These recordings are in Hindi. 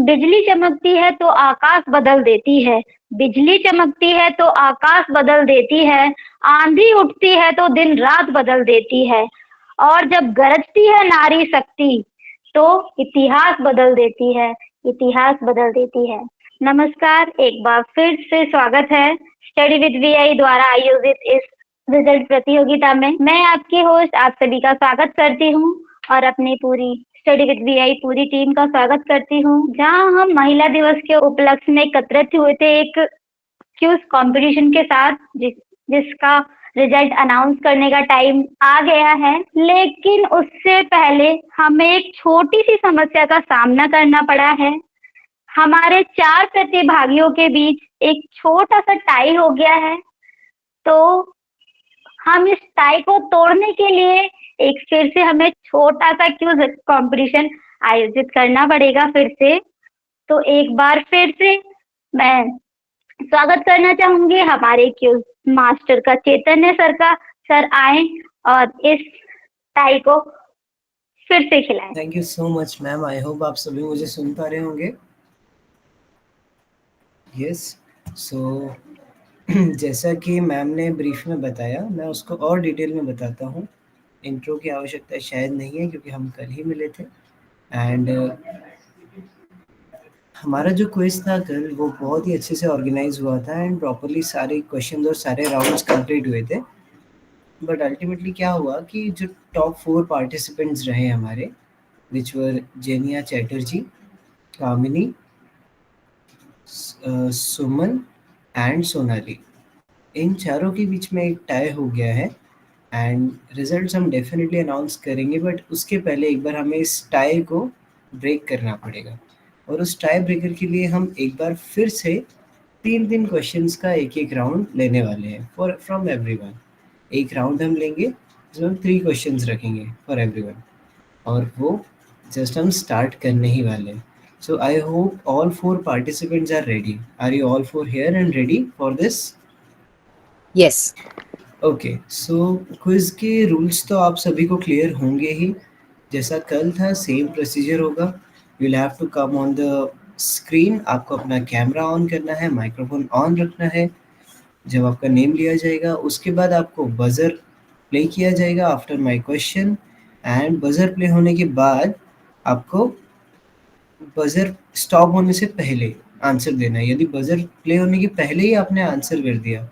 बिजली चमकती है तो आकाश बदल देती है, बिजली चमकती है तो आकाश बदल देती है, आंधी उठती है तो दिन रात बदल देती है, और जब गरजती है नारी शक्ति तो इतिहास बदल देती है, इतिहास बदल देती है। नमस्कार, एक बार फिर से स्वागत है स्टडी विद वीआई द्वारा आयोजित इस रिजल्ट प्रतियोगिता में। मैं आपकी होस्ट आप सभी का स्वागत करती हूँ और अपनी पूरी स्टडी विद वीआई पूरी टीम का स्वागत करती हूँ, जहाँ हम महिला दिवस के उपलक्ष्य में एकत्रित हुए थे एक क्यूज कंपटीशन के साथ, जिसका रिजल्ट अनाउंस करने का टाइम आ गया है। लेकिन उससे पहले हमें एक छोटी सी समस्या का सामना करना पड़ा है। हमारे 4 प्रतिभागियों के बीच एक छोटा सा टाई हो गया है, तो हम इस टाई को तोड़ने के लिए एक फिर से हमें छोटा सा क्यूज कंपटीशन आयोजित करना पड़ेगा फिर से। तो एक बार फिर से मैं स्वागत करना चाहूंगी हमारे क्यूज मास्टर का, चैतन्य सर का। सर आए और इस टाई को फिर से खिलाएं। Thank you so much ma'am. I hope आप सभी मुझे सुन पा रहे होंगे। यस, सो जैसा कि मैम ने ब्रीफ में बताया, मैं उसको और डिटेल में बताता हूँ। इंट्रो की आवश्यकता शायद नहीं है क्योंकि हम कल ही मिले थे। एंड हमारा जो क्विज था कल, वो बहुत ही अच्छे से ऑर्गेनाइज हुआ था एंड प्रॉपरली सारे क्वेश्चंस और सारे राउंड्स कंप्लीट हुए थे। बट अल्टीमेटली क्या हुआ कि जो टॉप 4 पार्टिसिपेंट्स रहे हमारे, विच वर जेनिया चैटर्जी, कामिनी, सुमन एंड सोनाली, इन चारों के बीच में एक टाई हो गया है। एंड रिजल्ट्स हम डेफिनेटली अनाउंस करेंगे, बट उसके पहले एक बार हमें इस टाई को ब्रेक करना पड़ेगा। और उस टाई ब्रेकर के लिए हम एक बार फिर से 3 क्वेश्चंस का एक राउंड लेने वाले हैं फॉर फ्रॉम एवरीवन। एक राउंड हम लेंगे जिसमें हम 3 क्वेश्चंस रखेंगे फॉर एवरीवन, और वो जस्ट हम स्टार्ट करने ही वाले हैं। So I hope all 4 participants are ready. Are you all 4 here and ready for this? Yes. Okay, so quiz के रूल्स तो आप सभी को क्लियर होंगे ही। जैसा कल था सेम प्रोसीजर होगा। You will have to come on the screen, आपको अपना कैमरा ऑन करना है, माइक्रोफोन ऑन रखना है। जब आपका नेम लिया जाएगा उसके बाद आपको बजर प्ले किया जाएगा after my question, and buzzer play होने के बाद आपको बजर स्टॉप होने से पहले आंसर देना है। यदि बजर प्ले होने के पहले ही आपने आंसर कर दिया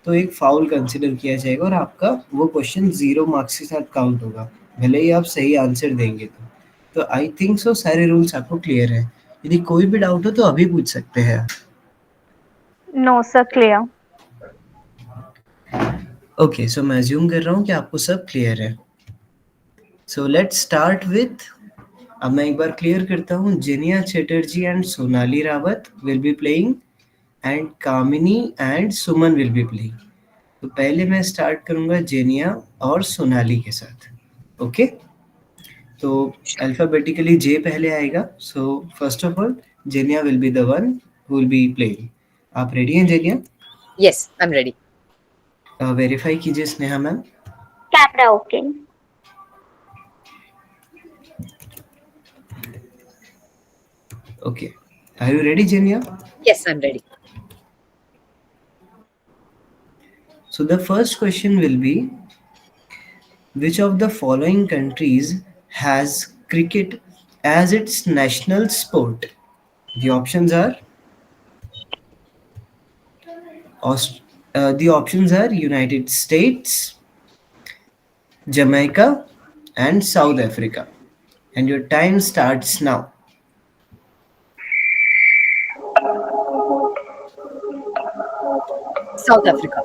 तो एक फाउल कंसिडर किया जाएगा और आपका वो क्वेश्चन 0 मार्क्स के साथ काउंट होगा, भले ही आप सही आंसर देंगे तो आई थिंक सो सारे रूल्स आपको क्लियर है। यदि कोई भी डाउट हो तो अभी पूछ सकते हैं। No sir, clear. Okay, so मैं अज्यूम कर रहा हूँ कि आपको सब क्लियर है। सो लेट्स स्टार्ट विथ, अब मैं एक बार क्लियर करता हूँ, Jenia Chatterjee and Sonali Rawat will be playing and Kamini and Suman will be playing. तो पहले मैं स्टार्ट करूंगा जेनिया और सोनाली के साथ। ओके, तो अल्फाबेटिकली जे पहले आएगा। So first of all Jenia will be the one who will be playing. आप रेडी हैं Jenia? Yes, I'm ready. Verify कीजिए Sneha ma'am. Camera okay. Okay, are you ready Jenia? Yes, I'm ready. So the first question will be, which of the following countries has cricket as its national sport? The options are United States, Jamaica, and South Africa. And your time starts now. South Africa.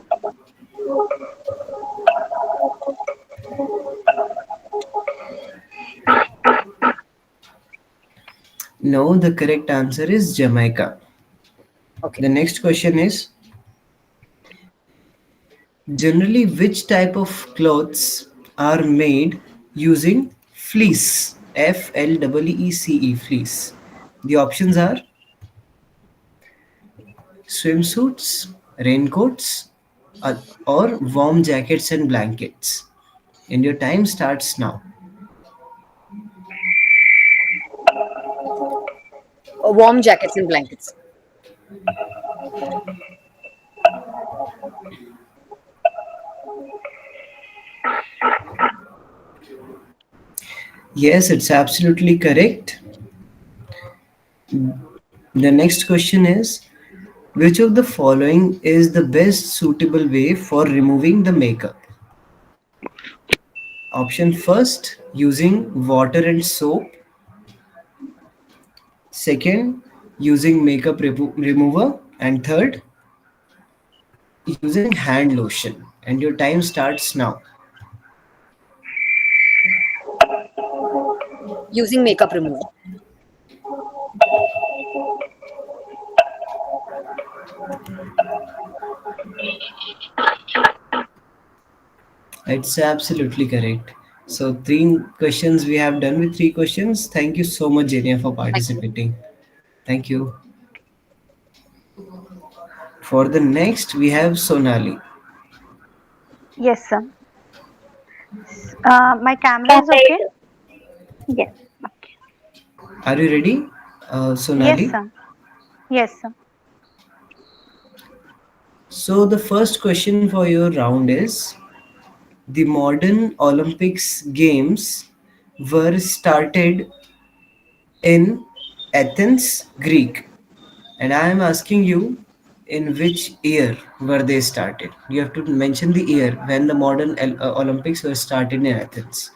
No, the correct answer is Jamaica. Okay. The next question is, generally which type of clothes are made using fleece? Fleece, fleece. The options are swimsuits, raincoats, or warm jackets and blankets. And your time starts now. Warm jackets and blankets. Yes, it's absolutely correct. The next question is, which of the following is the best suitable way for removing the makeup? Option first, using water and soap. Second, using makeup remover. And third, using hand lotion. And your time starts now. Using makeup remover. It's absolutely correct. So three questions we have done with three questions. Thank you so much, Jenia, for Thank you. participating. Thank you. For the next, we have Sonali. Yes, sir. My camera is okay? Right. Yes. Okay. Are you ready, Yes, Sonali? sir. Yes, sir. So the first question for your round is, the modern Olympics games were started in Athens, Greek. And I am asking you, in which year were they started? You have to mention the year when the modern Olympics were started in Athens.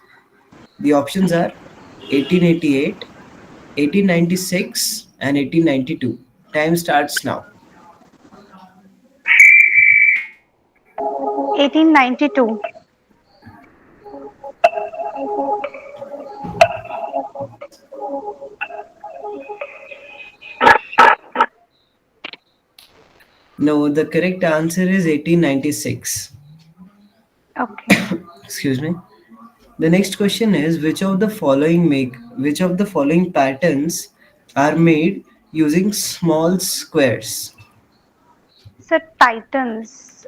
The options are 1888, 1896, and 1892. Time starts now. 1892. No, the correct answer is 1896. Okay. Excuse me. The next question is, which of the following patterns are made using small squares? So Titans.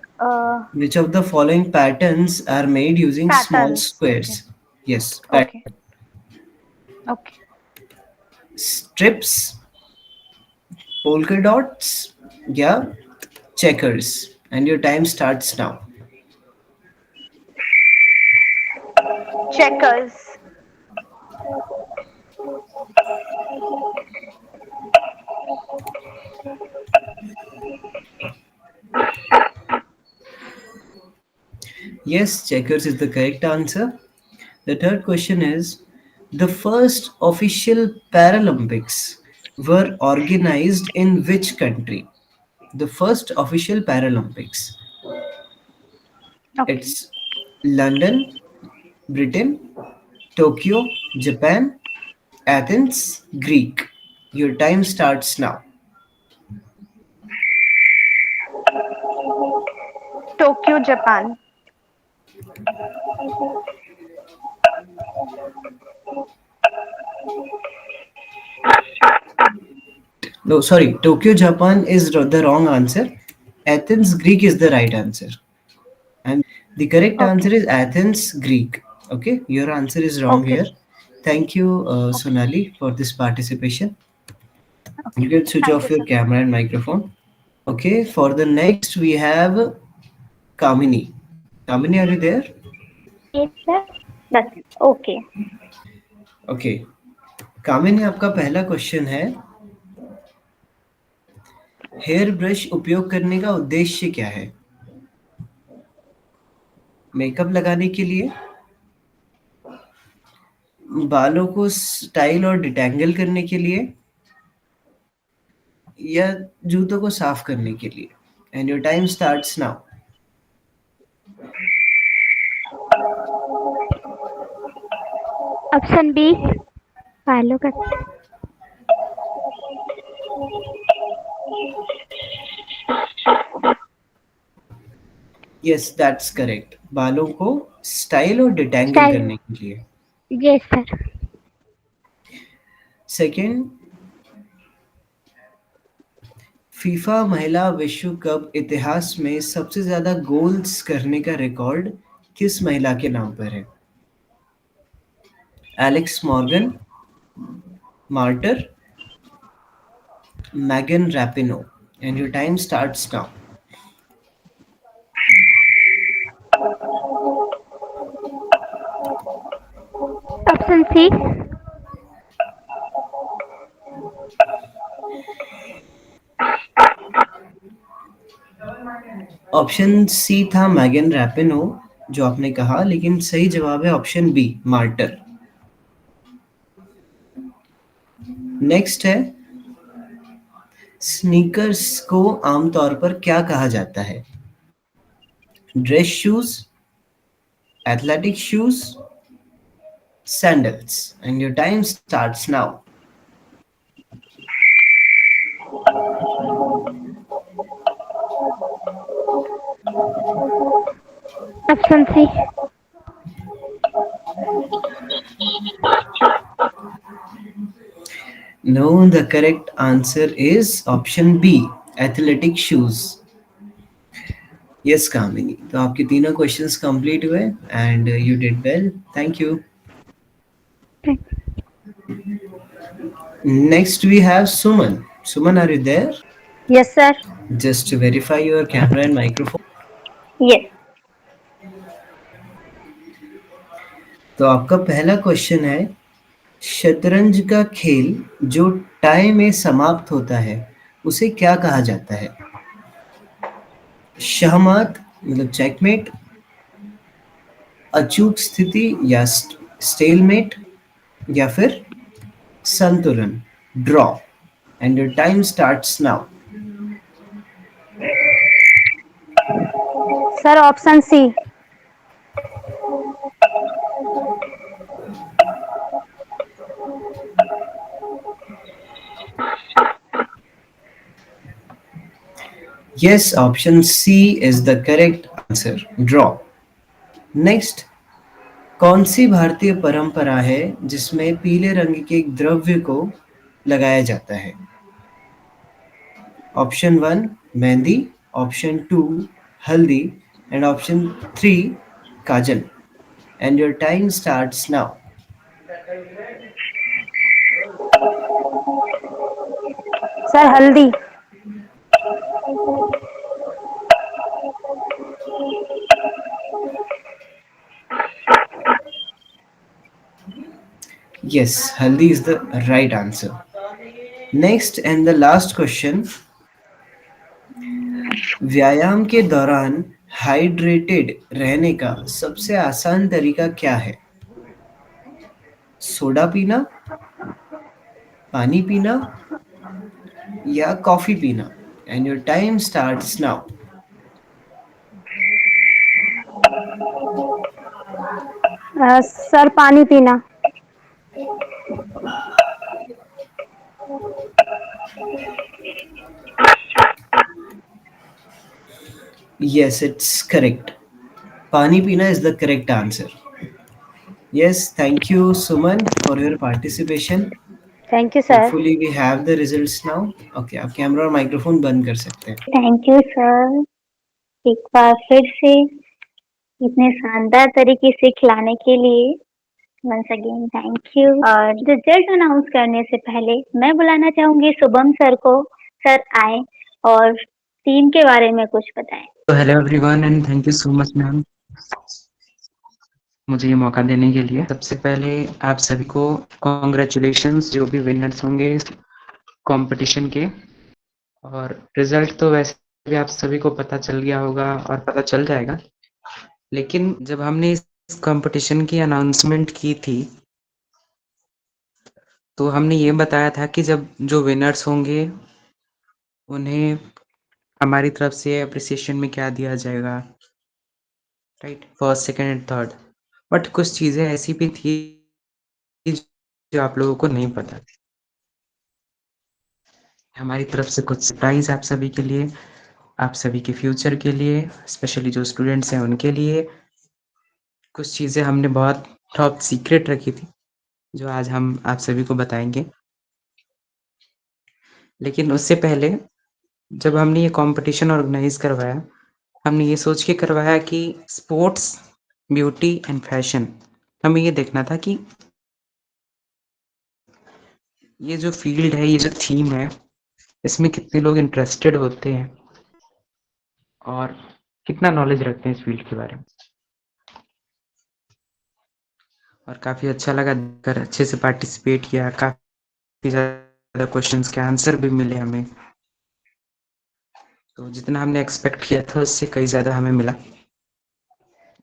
Which of the following patterns are made using small Patterns. Okay. squares? Yes, Okay. Okay. strips, polka dots, yeah, checkers. And your time starts now. Checkers. Yes, checkers is the correct answer. The third question is, the first official Paralympics were organized in which country? The first official Paralympics. Okay. It's London, Britain, Tokyo, Japan, Athens, Greek. Your time starts now. Tokyo, Japan. No, sorry, Tokyo, Japan is the wrong answer. Athens, Greek is the right answer. And the correct Okay. answer is Athens, Greek. Okay, your answer is wrong Okay. here. Thank you, Okay. Sonali, for this participation. You Okay. can switch Thank off you, your sir. camera and microphone. Okay, for the next, we have Kamini. Kamini, are you there? Yes, sir. That's okay. Okay, Kamini, आपका पहला क्वेश्चन है, हेयर ब्रश उपयोग करने का उद्देश्य क्या है? मेकअप लगाने के लिए, बालों को स्टाइल और डिटेंगल करने के लिए, या जूतों को साफ करने के लिए? And your time starts now. Option B, बालों का। Yes, that's correct. बालों को स्टाइल और डिटेंगल स्टाइल। करने के लिए. Yes sir. सेकंड, फीफा महिला विश्व कप इतिहास में सबसे ज्यादा गोल्स करने का रिकॉर्ड किस महिला के नाम पर है? Alex Morgan, Marta, Megan Rapinoe, and your time starts now. Option C. Option C था मैगन रैपिनो, जो आपने कहा, लेकिन सही जवाब है ऑप्शन बी, मार्टर। नेक्स्ट है, स्नीकर्स को आमतौर पर क्या कहा जाता है? Dress shoes, athletic shoes, sandals, and your time starts now. Option C. No, the correct answer is option B, athletic shoes. Yes, Kamini. तो आपके तीनों क्वेश्चंस कंप्लीट हुए and you did well. Thank you. Next we have Suman. Suman, are you there? Yes sir. Just to verify your camera and microphone. Yes. तो आपका पहला क्वेश्चन है, शतरंज का खेल जो टाई में समाप्त होता है उसे क्या कहा जाता है? शहमात मतलब चेकमेट, अचूक स्थिति या स्टेलमेट, या फिर संतुलन, draw, and your time starts now. Sir option C. Yes, option C is the correct answer, draw. Next, कौन सी भारतीय परंपरा है जिसमें पीले रंग के एक द्रव्य को लगाया जाता है? ऑप्शन 1 मेहंदी, ऑप्शन 2 हल्दी, and option 3 Kajal. And your time starts now. Sir हल्दी। Yes, haldi is the right answer. Next and the last question. व्यायाम के दौरान हाइड्रेटेड रहने का सबसे आसान तरीका क्या है? सोडा पीना, पानी पीना, या कॉफी पीना? And your time starts now. Sir पानी पीना। Yes, it's correct. Pani pina is the correct answer. Yes, thank you Suman for your participation. Thank you sir. Hopefully we have the results now. Okay, आप कैमरा और माइक्रोफोन बंद कर सकते हैं. थैंक यू सर, एक बार फिर से इतने शानदार तरीके से खिलाने के लिए वंस अगेन थैंक यू। और रिजल्ट अनाउंस करने से पहले मैं बुलाना चाहूंगी शुभम सर को। सर आए और टीम के बारे में कुछ बताएं। तो hello everyone and thank you so much ma'am मुझे ये मौका देने के लिए। सबसे पहले आप सभी को कॉन्ग्रेचुलेशंस जो भी विनर्स होंगे इस कंपटीशन के। और रिजल्ट तो वैसे भी आप सभी को पता चल गया होगा और पता चल जाएगा, लेकिन जब हमने इस कंपटीशन की अनाउंसमेंट की थी तो हमने ये बताया था कि जब जो विनर्स होंगे उन्हें हमारी तरफ से अप्रिसिएशन में क्या दिया जाएगा, right, first second and third. But कुछ चीज़ें ऐसी भी थी जो आप लोगों को नहीं पता थी। हमारी तरफ से कुछ सरप्राइज आप सभी के लिए, आप सभी के फ्यूचर के लिए, स्पेशली जो स्टूडेंट्स हैं उनके लिए कुछ चीज़ें हमने बहुत टॉप सीक्रेट रखी थी जो आज हम आप सभी को बताएंगे। लेकिन उससे पहले जब हमने ये कंपटीशन ऑर्गेनाइज करवाया, हमने ये सोच के करवाया कि स्पोर्ट्स, ब्यूटी एंड फैशन, हमें ये देखना था कि ये जो फील्ड है, ये जो थीम है, इसमें कितने लोग इंटरेस्टेड होते हैं और कितना नॉलेज रखते हैं इस फील्ड के बारे में। और काफ़ी अच्छा लगा कर अच्छे से पार्टिसिपेट किया, काफ़ी ज़्यादा क्वेश्चंस के आंसर भी मिले हमें। तो जितना हमने एक्सपेक्ट किया था उससे कई ज़्यादा हमें मिला,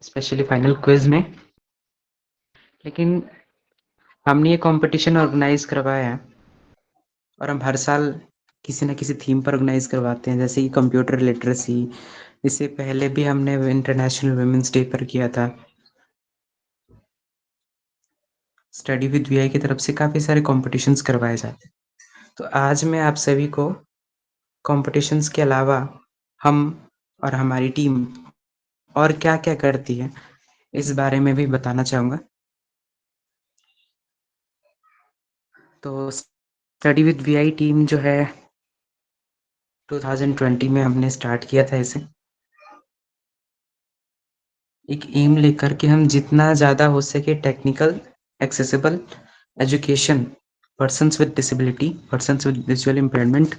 स्पेशली फाइनल क्विज में। लेकिन हमने ये कंपटीशन ऑर्गेनाइज करवाया है और हम हर साल किसी न किसी थीम पर ऑर्गेनाइज करवाते हैं, जैसे कि कंप्यूटर लिटरेसी। इससे पहले भी हमने इंटरनेशनल वुमेन्स डे पर किया था। स्टडी विद वीआई की तरफ से काफ़ी सारे कॉम्पिटिशन्स करवाए जाते हैं। तो आज मैं आप सभी को कॉम्पिटिशन्स के अलावा हम और हमारी टीम और क्या-क्या करती है, इस बारे में भी बताना चाहूँगा। तो स्टडी विद वीआई टीम जो है 2020 में हमने स्टार्ट किया था इसे। एक एम लेकर के हम जितना ज़्यादा हो सके technical, accessible education persons with disability, persons with visual impairment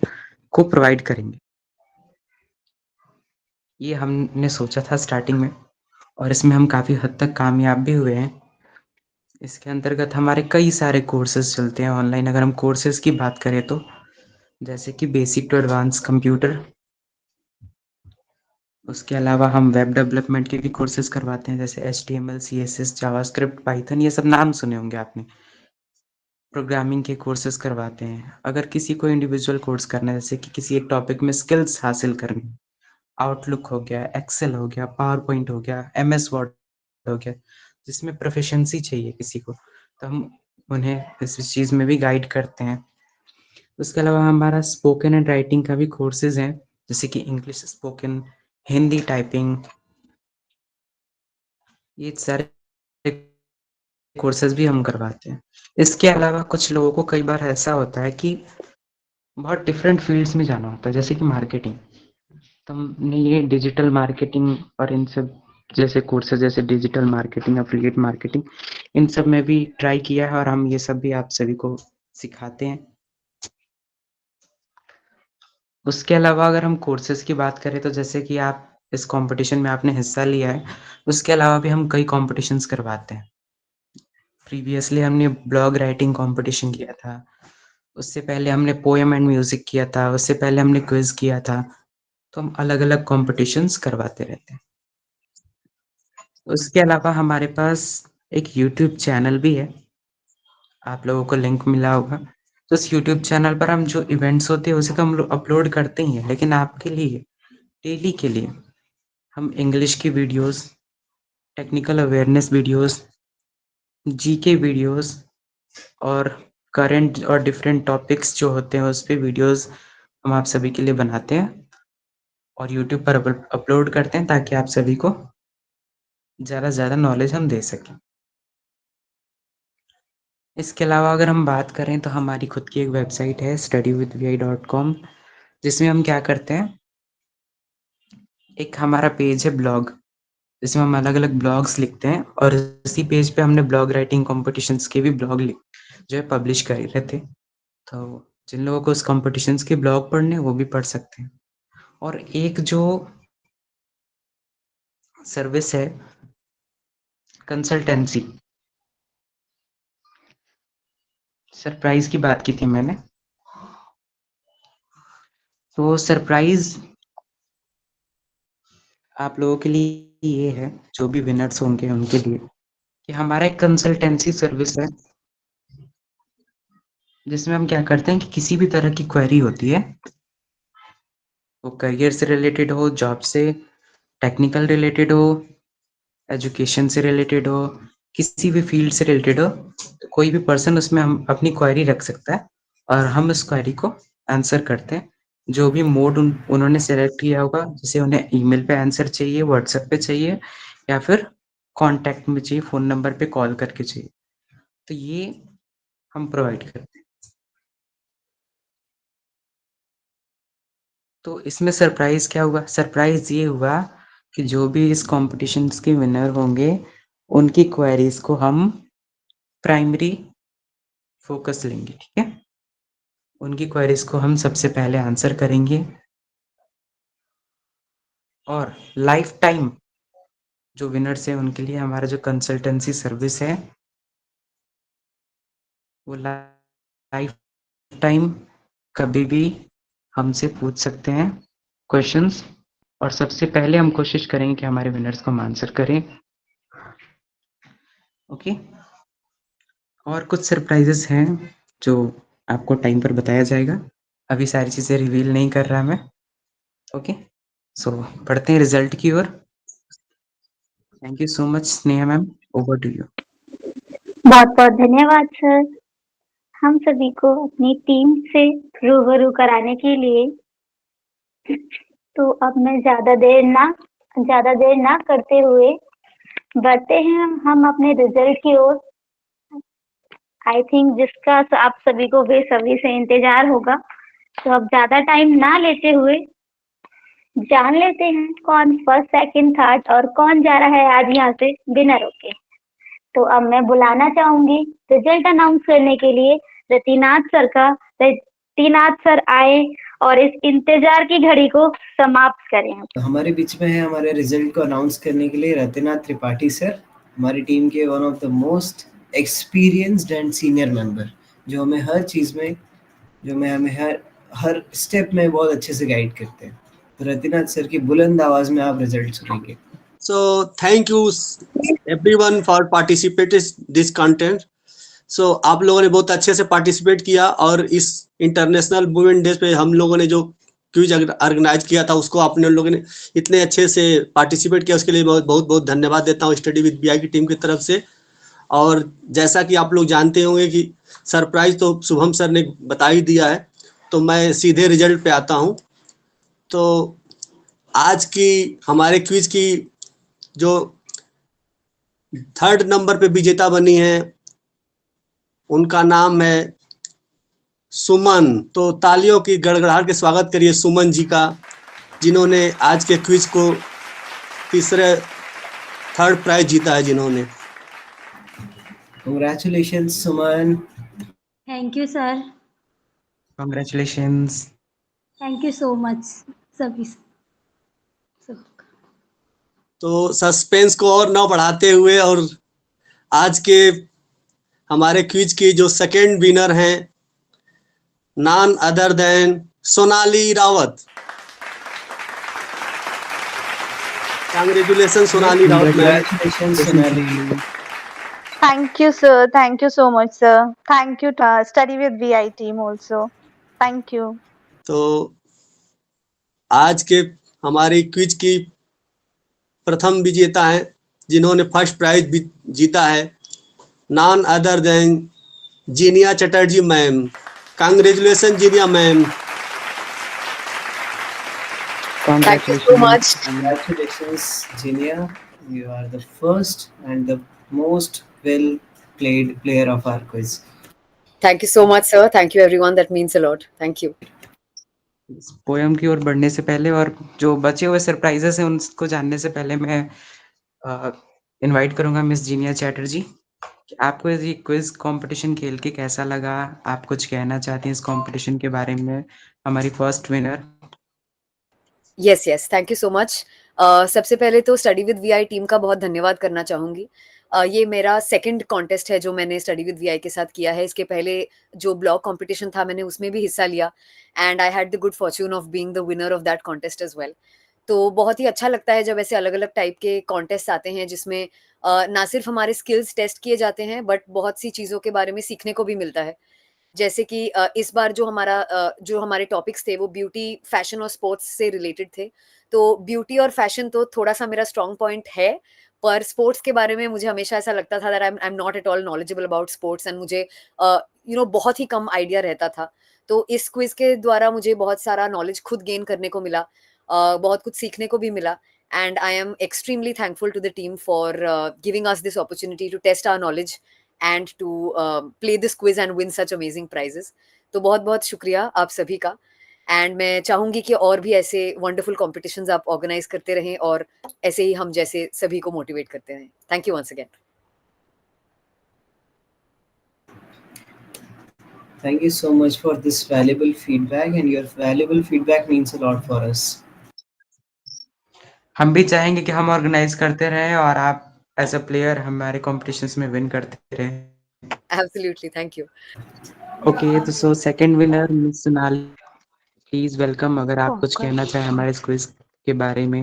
को प्रोवाइड करेंगे। ये हमने सोचा था स्टार्टिंग में और इसमें हम काफ़ी हद तक कामयाब भी हुए हैं। इसके अंतर्गत हमारे कई सारे कोर्सेज़ चलते हैं ऑनलाइन। अगर हम कोर्सेज़ की बात करें तो जैसे कि बेसिक टू एडवांस कंप्यूटर, उसके अलावा हम वेब डेवलपमेंट के भी कोर्सेज़ करवाते हैं, जैसे HTML, CSS, जावास्क्रिप्ट, पाइथन, ये सब नाम सुने होंगे आपने। प्रोग्रामिंग के कोर्सेज़ करवाते हैं। अगर किसी को इंडिविजुअल कोर्स करना है, जैसे कि किसी एक टॉपिक में स्किल्स हासिल करनी, आउटलुक हो गया, एक्सेल हो गया, पावर पॉइंट हो गया, MS वर्ड हो गया, जिसमें प्रोफिशिएंसी चाहिए किसी को, तो हम उन्हें इस चीज़ में भी गाइड करते हैं। उसके अलावा हमारा स्पोकन एंड राइटिंग का भी कोर्सेज़ हैं, जैसे कि इंग्लिश स्पोकन, हिंदी टाइपिंग, ये सारे कोर्सेज़ भी हम करवाते हैं। इसके अलावा कुछ लोगों को कई बार ऐसा होता है कि बहुत डिफरेंट फील्ड्स में जाना होता है, जैसे कि मार्केटिंग। तो हमने ये डिजिटल मार्केटिंग और इन सब जैसे कोर्सेज, जैसे डिजिटल मार्केटिंग, एफिलिएट मार्केटिंग, इन सब में भी ट्राई किया है और हम ये सब भी आप सभी को सिखाते हैं। उसके अलावा अगर हम कोर्सेज की बात करें तो जैसे कि आप इस कंपटीशन में आपने हिस्सा लिया है, उसके अलावा भी हम कई कॉम्पिटिशन्स करवाते हैं। प्रीवियसली हमने ब्लॉग राइटिंग कॉम्पिटिशन किया था, उससे पहले हमने पोएम एंड म्यूजिक किया था, उससे पहले हमने क्विज किया था। तो हम अलग-अलग कॉम्पिटिशन्स करवाते रहते हैं। उसके अलावा हमारे पास एक यूट्यूब चैनल भी है, आप लोगों को लिंक मिला होगा। तो उस यूट्यूब चैनल पर हम जो इवेंट्स होते हैं उसे तो हम लोग अपलोड करते ही हैं, लेकिन आपके लिए डेली के लिए हम इंग्लिश की videos, technical awareness videos, GK videos और करंट और डिफरेंट टॉपिक्स जो होते हैं उस पे वीडियोस हम आप सभी के लिए बनाते हैं और यूट्यूब पर अपलोड करते हैं, ताकि आप सभी को ज़्यादा से ज़्यादा नॉलेज हम दे सकें। इसके अलावा अगर हम बात करें तो हमारी खुद की एक वेबसाइट है studywithvi.com, जिसमें हम क्या करते हैं, एक हमारा पेज है ब्लॉग, जिसमें हम अलग-अलग ब्लॉग्स लिखते हैं और इसी पेज पे हमने ब्लॉग राइटिंग कॉम्पिटिशन्स के भी ब्लॉग जो है पब्लिश करे रहे थे। तो जिन लोगों को उस कॉम्पिटिशन्स के ब्लॉग पढ़ने हैं वो भी पढ़ सकते हैं। और एक जो सर्विस है कंसल्टेंसी, सरप्राइज़ की बात की थी मैंने। तो सरप्राइज़ आप लोगों के लिए ये है, जो भी विनर्स होंगे उनके लिए, कि हमारा एक कंसल्टेंसी सर्विस है, जिसमें हम क्या करते हैं कि किसी भी तरह की क्वेरी होती है, वो करियर से रिलेटेड हो, जॉब से, टेक्निकल रिलेटेड हो, एजुकेशन से रिलेटेड हो, किसी भी फील्ड से रिलेटेड हो, तो कोई भी पर्सन उसमें हम अपनी क्वेरी रख सकता है और हम उस क्वेरी को आंसर करते हैं। जो भी मोड उन्होंने सेलेक्ट किया होगा, जैसे उन्हें ईमेल पे आंसर चाहिए, व्हाट्सएप पे चाहिए या फिर कॉन्टैक्ट में चाहिए, फ़ोन नंबर पे कॉल करके चाहिए, तो ये हम प्रोवाइड करते हैं। तो इसमें सरप्राइज़ क्या हुआ? सरप्राइज़ ये हुआ कि जो भी इस कॉम्पिटिशन्स के विनर होंगे, उनकी क्वेरीज़ को हम प्राइमरी फ़ोकस लेंगे, ठीक है? उनकी क्वेरीज को हम सबसे पहले आंसर करेंगे और लाइफ टाइम जो विनर्स है उनके लिए हमारा जो कंसल्टेंसी सर्विस है वो लाइफ टाइम कभी भी हमसे पूछ सकते हैं क्वेश्चंस। और सबसे पहले हम कोशिश करेंगे कि हमारे विनर्स को हम आंसर करें। ओके, और कुछ सरप्राइजेस हैं जो आपको टाइम पर बताया जाएगा। अभी सारी चीजें रिवील नहीं कर रहा मैं। ओके, सो पढ़ते हैं रिजल्ट की ओर। Thank you so much Sneha ma'am, over to you. बहुत बहुत धन्यवाद सर, हम सभी को अपनी टीम से रूबरू कराने के लिए। तो अब मैं ज्यादा देर ना करते हुए बढ़ते हैं हम अपने रिजल्ट की ओर। आई थिंक जिसका आप सभी को बेसब्री से इंतजार होगा। तो अब ज्यादा टाइम ना लेते हुए जान लेते हैं कौन फर्स्ट सेकंड थर्ड और कौन जा रहा है आज यहाँ से विनर होके। तो अब मैं बुलाना चाहूंगी रिजल्ट अनाउंस करने के लिए रतिनाथ सर आए और इस इंतजार की घड़ी को समाप्त करें। तो हमारे बीच में है हमारे रिजल्ट को अनाउंस करने के लिए रतिनाथ त्रिपाठी सर, हमारी टीम के one of the most experienced and senior member, जो हमें हमें हर स्टेप में बहुत अच्छे से गाइड करते हैं। तो रतिनाथ सर की बुलंद आवाज में आप रिजल्ट सुनेंगे। So thank you everyone for participating this content. So आप लोगों ने बहुत अच्छे से पार्टिसिपेट किया और इस इंटरनेशनल वुमेन डे पे हम लोगों ने जो क्विज ऑर्गेनाइज किया था उसको आपने लोगों ने इतने अच्छे से पार्टिसिपेट किया, उसके लिए बहुत बहुत बहुत धन्यवाद देता हूँ स्टडी विद बीआई की टीम की तरफ से। और जैसा कि आप लोग जानते होंगे कि सरप्राइज तो शुभम सर ने बता ही दिया है, तो मैं सीधे रिजल्ट पे आता हूँ। तो आज की हमारे क्विज की जो 3rd नंबर पे विजेता बनी है उनका नाम है सुमन। तो तालियों की गड़गड़ाहट के स्वागत करिए सुमन जी का, जिन्होंने आज के क्विज को 3rd प्राइज जीता है जिन्होंने। Congratulations Suman. Thank you sir, congratulations. Thank you so much सभी सब। तो सस्पेंस को और ना बढ़ाते हुए और आज के हमारे क्विज की जो सेकंड विनर हैं non other then Sonali Rawat. Congratulation Sonali Rawat ma'am. Congratulations Sonali. Thank you, sir. Thank you so much, sir. Thank you, Study with VI team also. Thank you. तो आज के हमारी क्विज की प्रथम विजेता है जिन्होंने फर्स्ट प्राइज जीता है none other than Jinia Chatterjee ma'am. Congratulation Jinia ma'am. Thank you so much. Congratulations Jinia, you are the first and the most well played player of our quiz. Thank you so much, sir. Thank you, everyone. That means a lot. Thank you. Poem की ओर बढ़ने से पहले और जो बचे हुए सरप्राइजेस हैं उनको जानने से पहले मैं इनवाइट करूंगा मिस जीनिया चैटर्जी। आपको ये क्विज कंपटीशन खेल के कैसा लगा? आप कुछ कहना चाहती हैं इस कंपटीशन के बारे में? हमारी first winner. Yes, thank you so much. सबसे पहले तो स्टडी विद वीआई टीम का बहुत धन्यवाद करना चाहूँगी। ये मेरा सेकंड कॉन्टेस्ट है जो मैंने स्टडी विद वीआई के साथ किया है। इसके पहले जो ब्लॉग कॉम्पिटिशन था मैंने उसमें भी हिस्सा लिया and I had the good fortune of being the winner of that contest as well. तो बहुत ही अच्छा लगता है जब ऐसे अलग अलग टाइप के कॉन्टेस्ट आते हैं जिसमें ना सिर्फ हमारे स्किल्स टेस्ट किए जाते हैं बट बहुत सी चीज़ों के बारे में सीखने को भी मिलता है। जैसे कि इस बार जो हमारे टॉपिक्स थे वो ब्यूटी, फैशन और स्पोर्ट्स से रिलेटेड थे। तो ब्यूटी और फैशन तो थोड़ा सा मेरा स्ट्रॉन्ग पॉइंट है, पर स्पोर्ट्स के बारे में मुझे हमेशा ऐसा लगता था that I am not at all knowledgeable about sports and मुझे बहुत ही कम आइडिया रहता था। तो इस क्विज के द्वारा मुझे बहुत सारा नॉलेज खुद गेन करने को मिला, बहुत कुछ सीखने को भी मिला and I am extremely thankful to the team for giving us this opportunity to test our knowledge and to play this quiz and win such amazing prizes. तो बहुत बहुत शुक्रिया आप सभी का एंड मैं चाहूंगी कि और भी ऐसे वंडरफुल कॉम्पिटिशन्स आप ऑर्गेनाइज करते रहें और ऐसे ही हम जैसे सभी को मोटिवेट करते रहें। Thank you once again. Thank you so much for this valuable feedback, and your valuable feedback means a lot for us. हम भी चाहेंगे कि हम ऑर्गेनाइज करते रहें और आप एज अ प्लेयर हमारे कॉम्पिटिशन्स में विन करते रहें। Absolutely, thank you. ओके, तो so second winner miss Sonali, please welcome. अगर आप कुछ कहना चाहें हमारे इस क्विज के बारे में।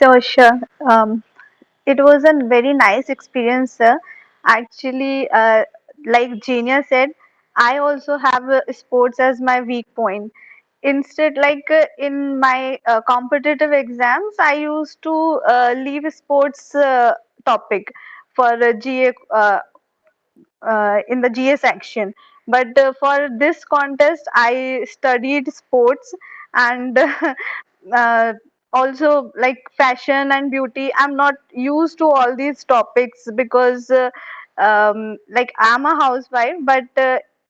So sure. It was a very nice experience, sir. Actually, like Genia said, I also have sports as my weak point. Instead, like in my competitive exams, I used to leave sports topic for GA in the GA section. But for this contest, I studied sports and also like fashion and beauty. I'm not used to all these topics because like I'm a housewife, but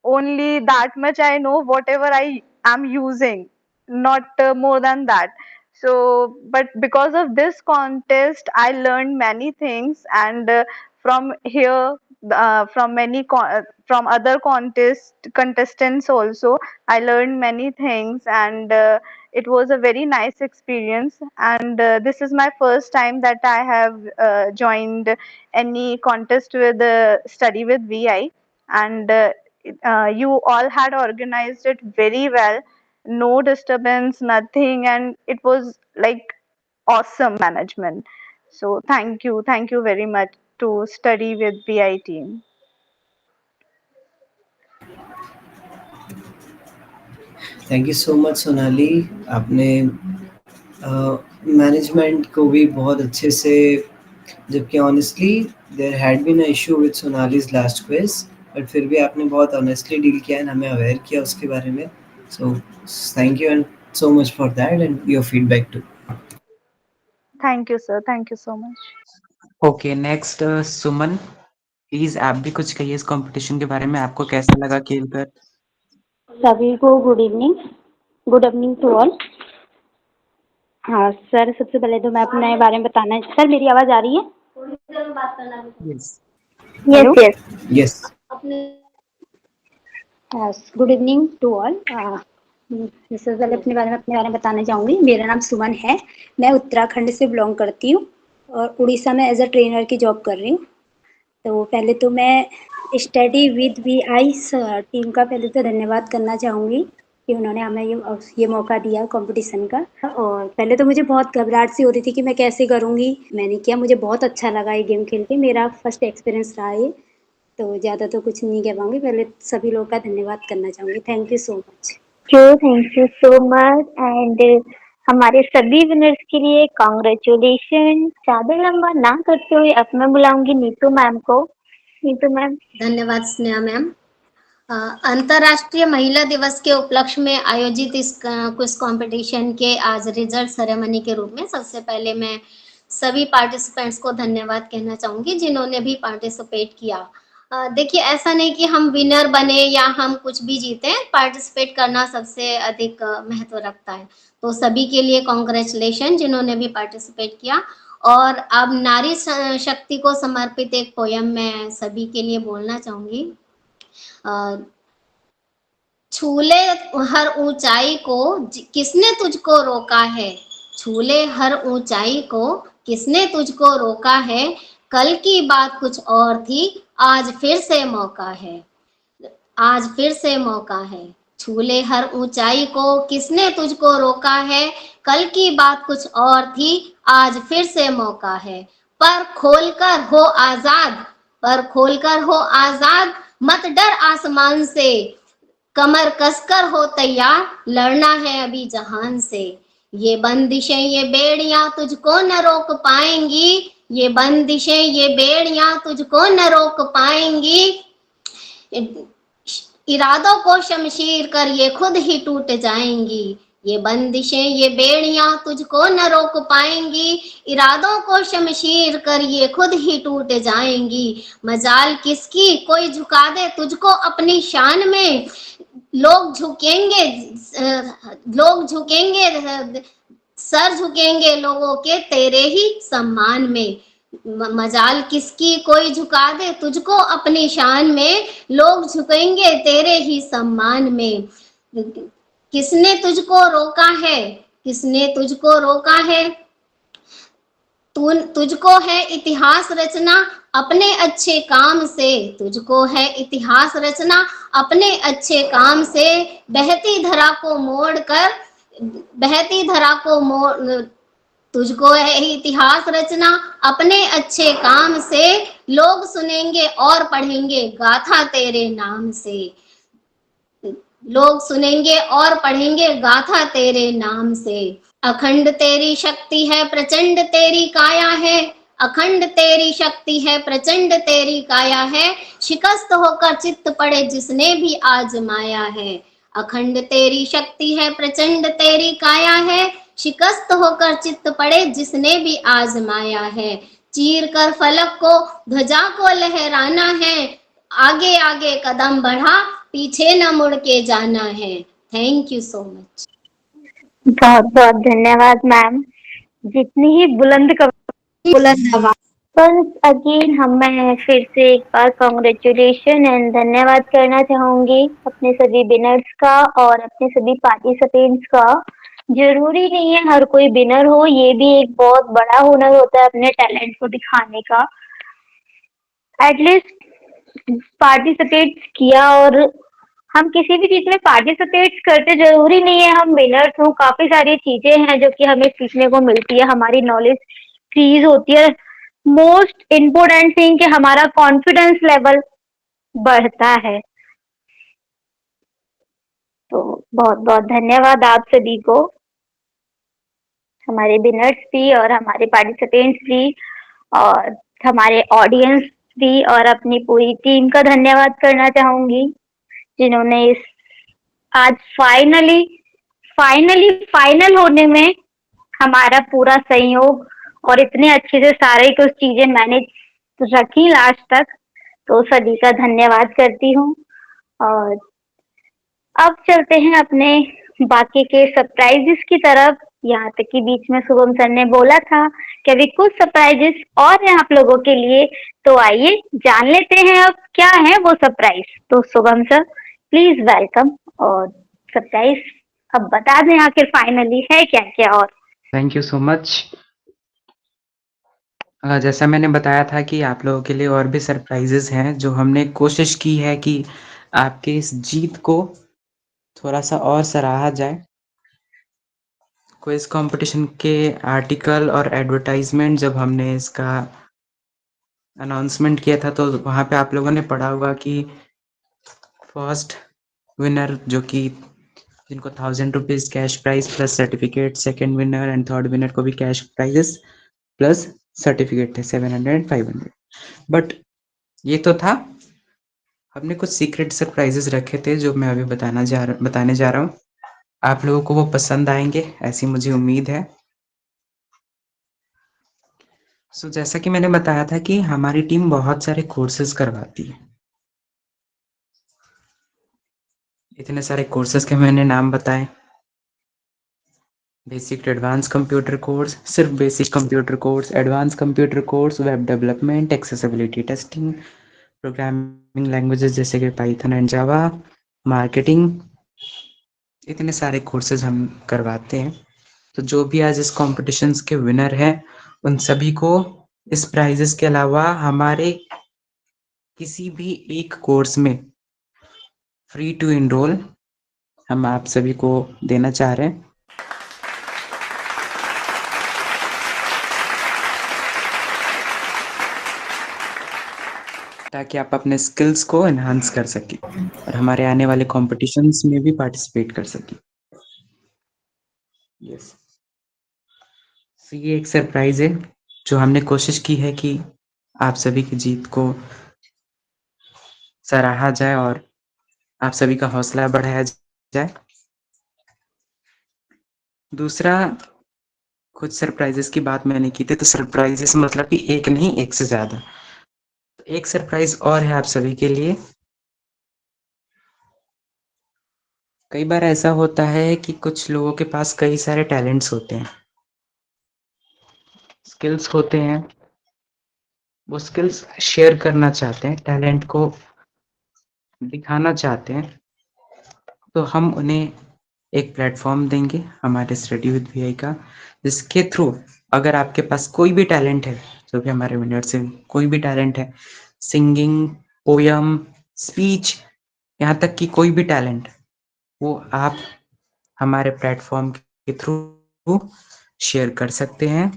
only that much I know whatever I am using, not more than that. So, but because of this contest, I learned many things, and from here from from other contestants also, I learned many things, and it was a very nice experience. And this is my first time that I have joined any contest with Study with VI, and you all had organized it very well, no disturbance, nothing, and it was like awesome management. So thank you very much to Study with VI team. Thank you so much Sonali, आपने मैनेजमेंट को भी बहुत अच्छे से, जबकि honestly there had been a issue with Sonali's last quiz, but फिर भी आपने बहुत ऑनेस्टली डील किया एंड हमें अवेयर किया उसके बारे में। So thank you and so much for that and your feedback too. Thank you, sir. Thank you so much. Okay, next Suman, please आप भी कुछ कहिए इस कंपटीशन के बारे में। आपको कैसा लगा खेलकर? सभी को गुड इवनिंग टू ऑल। हाँ सर, सबसे पहले तो मैं अपने बारे में बताना है। सर मेरी आवाज आ रही है? Yes Yes. Good evening to all. सबसे पहले अपने बारे में बताना चाहूँगी। मेरा नाम सुमन है, मैं उत्तराखंड से बिलोंग करती हूँ और उड़ीसा में एज अ ट्रेनर की जॉब कर रही हूँ। तो पहले तो मैं स्टडी विद VI टीम का पहले तो धन्यवाद करना चाहूँगी कि उन्होंने हमें ये मौका दिया कंपटीशन का। और पहले तो मुझे बहुत घबराहट सी हो रही थी कि मैं कैसे करूँगी। मैंने किया, मुझे बहुत अच्छा लगा ये गेम खेल के, मेरा फर्स्ट एक्सपीरियंस रहा ये। तो ज़्यादा तो कुछ नहीं कह पाऊँगी। पहले सभी लोग का धन्यवाद करना चाहूँगी। Thank you so much. Thank you so much and हमारे सभी विनर्स के लिए कॉन्ग्रेचुलेशन। ज़्यादा लंबा ना करते हुए अब मैं बुलाऊंगी नीतू मैम को। नीतू मैम। धन्यवाद स्नेहा मैम। अंतर्राष्ट्रीय महिला दिवस के उपलक्ष्य में आयोजित इस क्विज कंपटीशन के आज रिजल्ट सेरेमनी के रूप में सबसे पहले मैं सभी पार्टिसिपेंट्स को धन्यवाद कहना चाहूँगी जिन्होंने भी पार्टिसिपेट किया। देखिए, ऐसा नहीं कि हम विनर बने या हम कुछ भी जीते, पार्टिसिपेट करना सबसे अधिक महत्व रखता है। तो सभी के लिए कॉन्ग्रेचुलेशन जिन्होंने भी पार्टिसिपेट किया। और अब नारी शक्ति को समर्पित एक पोयम मैं सभी के लिए बोलना चाहूँगी। छूले हर ऊंचाई को किसने तुझको रोका है, छूले हर ऊंचाई को किसने तुझको रोका है, कल की बात कुछ और थी आज फिर से मौका है, आज फिर से मौका है। छूले हर ऊंचाई को किसने तुझको रोका है, कल की बात कुछ और थी आज फिर से मौका है। पर खोलकर हो आजाद, पर खोलकर हो आजाद, मत डर आसमान से, कमर कसकर हो तैयार, लड़ना है अभी जहान से। ये बंदिशें ये बेड़ियां तुझको न रोक पाएंगी, ये बंदिशें ये बेड़ियां तुझको न रोक पाएंगी, इरादों को शमशीर कर ये खुद ही टूट जाएंगी। ये बंदिशें ये बेड़ियां तुझको न रोक पाएंगी, इरादों को शमशीर कर ये खुद ही टूट जाएंगी। मजाल किसकी कोई झुका दे तुझको अपनी शान में, लोग झुकेंगे सर झुकेंगे लोगों के तेरे ही सम्मान में। मजाल किसकी कोई झुका दे तुझको अपनी शान में, लोग झुकेंगे तेरे ही सम्मान में। किसने तुझको रोका है, किसने तुझको रोका है, तुझको है इतिहास रचना अपने अच्छे काम से, तुझको है इतिहास रचना अपने अच्छे काम से। बहती धरा को मोड़ कर, बहती धरा को मोड़, तुझको है इतिहास रचना अपने अच्छे काम से, लोग सुनेंगे और पढ़ेंगे गाथा तेरे नाम से, लोग सुनेंगे और पढ़ेंगे गाथा तेरे नाम से। अखंड तेरी शक्ति है प्रचंड तेरी काया है, अखंड तेरी शक्ति है प्रचंड तेरी काया है, शिकस्त होकर चित्त पड़े जिसने भी आजमाया है। अखंड तेरी शक्ति है प्रचंड तेरी काया है, शिकस्त होकर चित्त पड़े जिसने भी आजमाया है। चीर कर फलक को ध्वजा को लहराना है, आगे आगे कदम बढ़ा पीछे न मुड़ के जाना है। Thank you so much. बहुत बहुत धन्यवाद मैम। जितनी ही बुलंद आवाज पर अगेन मैं फिर से एक बार कॉन्ग्रेचुलेशन एंड धन्यवाद करना चाहूंगी अपने सभी विनर्स का और अपने सभी पार्टिसिपेंट्स का। जरूरी नहीं है हर कोई विनर हो, ये भी एक बहुत बड़ा हुनर होता है अपने टैलेंट को दिखाने का। एटलीस्ट पार्टिसिपेट किया, और हम किसी भी चीज में पार्टिसिपेट करते जरूरी नहीं है हम विनर्स हों। काफी सारी चीजें हैं जो कि हमें सीखने को मिलती है, हमारी नॉलेज इंक्रीज होती है। मोस्ट इम्पोर्टेंट थिंग कि हमारा कॉन्फिडेंस लेवल बढ़ता है। तो बहुत बहुत धन्यवाद आप सभी को, हमारे विनर्स भी और हमारे पार्टिसिपेंट्स भी और हमारे ऑडियंस भी, और अपनी पूरी टीम का धन्यवाद करना चाहूंगी जिन्होंने इस आज फाइनल होने में हमारा पूरा सहयोग और इतने अच्छे से सारे कुछ चीजें मैनेज रखी लास्ट तक। तो सभी का धन्यवाद करती हूँ। और अब चलते हैं अपने बाकी के सरप्राइजेस की तरफ। यहाँ तक कि बीच में शुभम सर ने बोला था कि अभी कुछ सरप्राइजेस और हैं आप लोगों के लिए, तो आइए जान लेते हैं अब क्या है वो सरप्राइज। तो शुभम सर प्लीज वेलकम, और सरप्राइज अब बता दें आखिर फाइनली है क्या क्या। और थैंक यू सो मच। जैसा मैंने बताया था कि आप लोगों के लिए और भी सरप्राइजेस हैं, जो हमने कोशिश की है कि आपके इस जीत को थोड़ा सा और सराहा जाए। क्विज कंपटीशन के आर्टिकल और एडवर्टाइजमेंट जब हमने इसका अनाउंसमेंट किया था, तो वहाँ पे आप लोगों ने पढ़ा होगा कि फर्स्ट विनर जो कि जिनको 1000 rupees cash prize plus certificate, second winner and third winner को भी कैश प्राइजेस प्लस सर्टिफिकेट थे 700 एंड 500। बट ये तो था, हमने कुछ सीक्रेट सरप्राइजेस रखे थे जो मैं अभी बताने जा रहा हूँ। आप लोगों को वो पसंद आएंगे ऐसी मुझे उम्मीद है। सो जैसा कि मैंने बताया था कि हमारी टीम बहुत सारे कोर्सेज करवाती है। इतने सारे कोर्सेज के मैंने नाम बताए। Basic to advance computer course, सिर्फ basic computer course, advance computer course, web development, accessibility testing, programming languages जैसे कि पाइथन एंड जावा, मार्केटिंग, इतने सारे कोर्सेज हम करवाते हैं। तो जो भी आज इस कॉम्पिटिशन्स के विनर हैं उन सभी को इस प्राइजेस के अलावा हमारे किसी भी एक कोर्स में फ्री टू इनरोल हम आप सभी को देना चाह रहे हैं। ताकि आप अपने स्किल्स को एनहांस कर सकें और हमारे आने वाले कॉम्पिटिशन्स में भी पार्टिसिपेट कर सकें। यस, तो ये एक सरप्राइज है जो हमने कोशिश की है कि आप सभी की जीत को सराहा जाए और आप सभी का हौसला बढ़ाया जाए। दूसरा, कुछ सरप्राइजेस की बात मैंने की थी, तो सरप्राइजेस मतलब कि एक नहीं, एक से ज्यादा। तो एक सरप्राइज और है आप सभी के लिए। कई बार ऐसा होता है कि कुछ लोगों के पास कई सारे टैलेंट्स होते हैं, स्किल्स होते हैं, वो स्किल्स शेयर करना चाहते हैं, टैलेंट को दिखाना चाहते हैं, तो हम उन्हें एक प्लेटफॉर्म देंगे हमारे स्टडी विद वीआई का, जिसके थ्रू अगर आपके पास कोई भी टैलेंट है, जो भी हमारे विनर से कोई भी टैलेंट है, सिंगिंग, पोयम, स्पीच, यहाँ तक कि कोई भी टैलेंट, वो आप हमारे प्लेटफॉर्म के थ्रू शेयर कर सकते हैं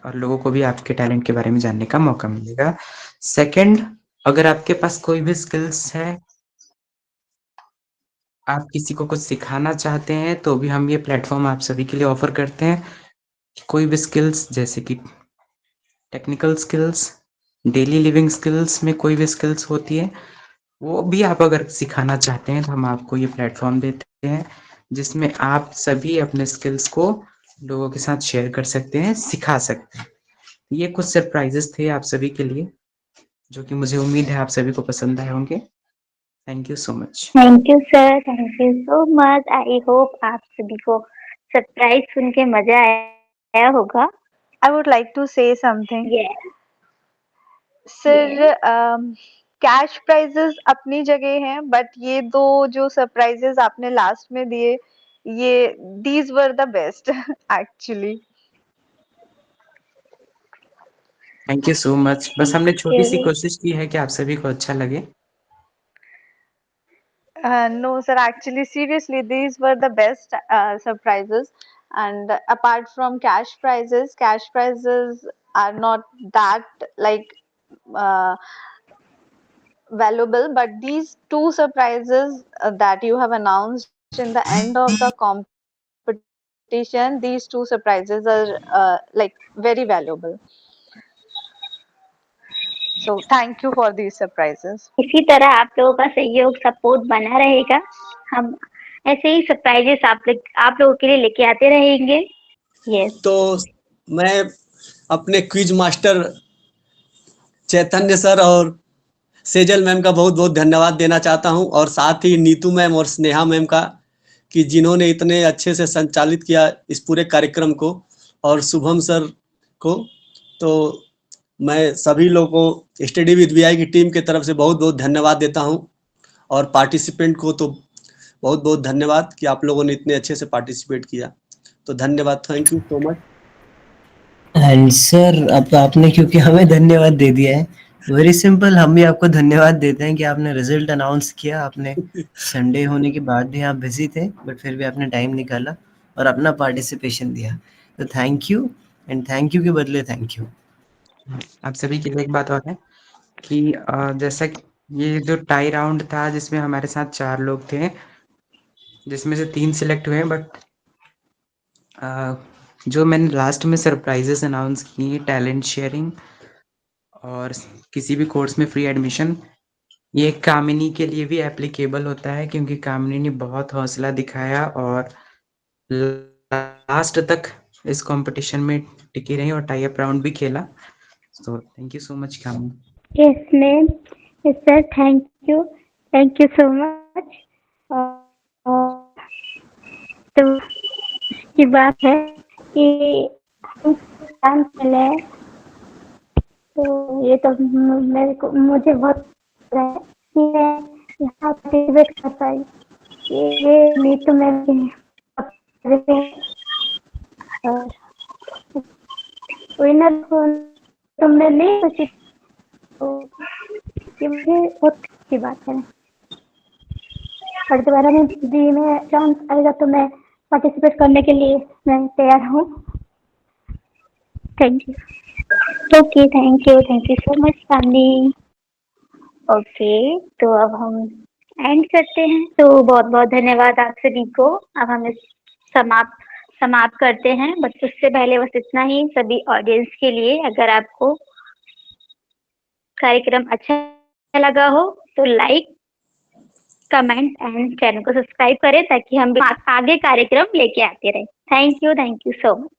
और लोगों को भी आपके टैलेंट के बारे में जानने का मौका मिलेगा। सेकंड, अगर आपके पास कोई भी स्किल्स है, आप किसी को कुछ सिखाना चाहते हैं, तो भी हम ये प्लेटफॉर्म आप सभी के लिए ऑफर करते हैं। कोई भी स्किल्स जैसे कि technical skills, daily living skills में कोई भी स्किल्स होती है, वो भी आप अगर सिखाना चाहते हैं तो हम आपको ये प्लेटफॉर्म देते हैं, जिसमें आप सभी अपने स्किल्स को लोगों के साथ शेयर कर सकते हैं, सिखा सकते हैं। ये कुछ सरप्राइजेस थे आप सभी के लिए, जो कि मुझे उम्मीद है आप सभी को पसंद आए होंगे। Thank you so much. Thank you sir, thank you so much. I hope आप सभी को सरप्राइज सुन के मजा आया होगा। I would like to say something. Yeah. Sir cash prices अपनी जगह हैं, बट ये दो जो सरप्राइजेस आपने लास्ट में दिए, ये these were the best actually. Thank you so much. बस हमने छोटी सी कोशिश की है कि आप सभी को अच्छा लगे। No, sir. Actually, seriously, these were the best surprises. And apart from cash prizes are not that like valuable. But these two surprises that you have announced in the end of the competition, these two surprises are like very valuable. So thank you for these surprises. इसी तरह आप लोगों का सहयोग सपोर्ट बना रहेगा। हम ऐसे ही सरप्राइजेस आप लोगों के लिए लेके आते रहेंगे। यस। तो मैं अपने क्विज मास्टर चैतन्य सर और सेजल मैम का बहुत बहुत धन्यवाद देना चाहता हूं, और साथ ही नीतू मैम और स्नेहा मैम का, कि जिन्होंने इतने अच्छे से संचालित किया इस पूरे कार्यक्रम को, और शुभम सर को। तो मैं सभी लोगों को स्टडी विद वीआई की टीम की तरफ से बहुत बहुत धन्यवाद देता हूं, और पार्टिसिपेंट को तो बहुत बहुत धन्यवाद कि आप लोगों ने इतने अच्छे से पार्टिसिपेट किया। तो धन्यवाद, thank you so much. And sir, अब आपने क्योंकि हमें धन्यवाद दे दिया है, वेरी सिंपल, हम भी आपको धन्यवाद देते हैं कि आपने रिजल्ट अनाउंस किया। आपने संडे होने के बाद भी आप बिजी थे, बट फिर भी आपने टाइम निकाला और अपना पार्टिसिपेशन दिया। तो thank you, and thank you के बदले थैंक यू। आप सभी के लिए एक बात और है कि जैसा ये जो टाई राउंड था, जिसमें हमारे साथ 4 लोग थे, जिसमें से 3 सिलेक्ट हुए, बट जो मैंने लास्ट में सरप्राइजेस अनाउंस किए, टैलेंट शेयरिंग और किसी भी कोर्स में फ्री एडमिशन, ये कामिनी के लिए भी एप्लीकेबल होता है, क्योंकि कामिनी ने बहुत हौसला दिखाया और लास्ट तक इस कंपटीशन में टिकी रही और टाई अप राउंड भी खेला। So thank you so much, Kamu. Yes, ma'am. Yes, sir. Thank you so much. तो की बात है कि हम काम चले, तो ये तो मुझे बहुत कि मैं यहाँ पार्टिसिपेट कर पाई। ये नीतू मैम विनर को तो मैं नहीं सोची, तो ये मुझे बहुत अच्छी बात है। और दोबारा में भी मैं चांस आएगा तो मैं पार्टिसिपेट करने के लिए मैं तैयार हूँ। Thank you. Okay, thank you so much family. Okay, तो अब हम एंड करते हैं। तो बहुत बहुत धन्यवाद आप सभी को। अब हम समाप्त करते हैं, बस उससे पहले बस इतना ही सभी ऑडियंस के लिए, अगर आपको कार्यक्रम अच्छा लगा हो तो लाइक, कमेंट एंड चैनल को सब्सक्राइब करें, ताकि हम आगे कार्यक्रम लेके आते रहें। Thank you so much.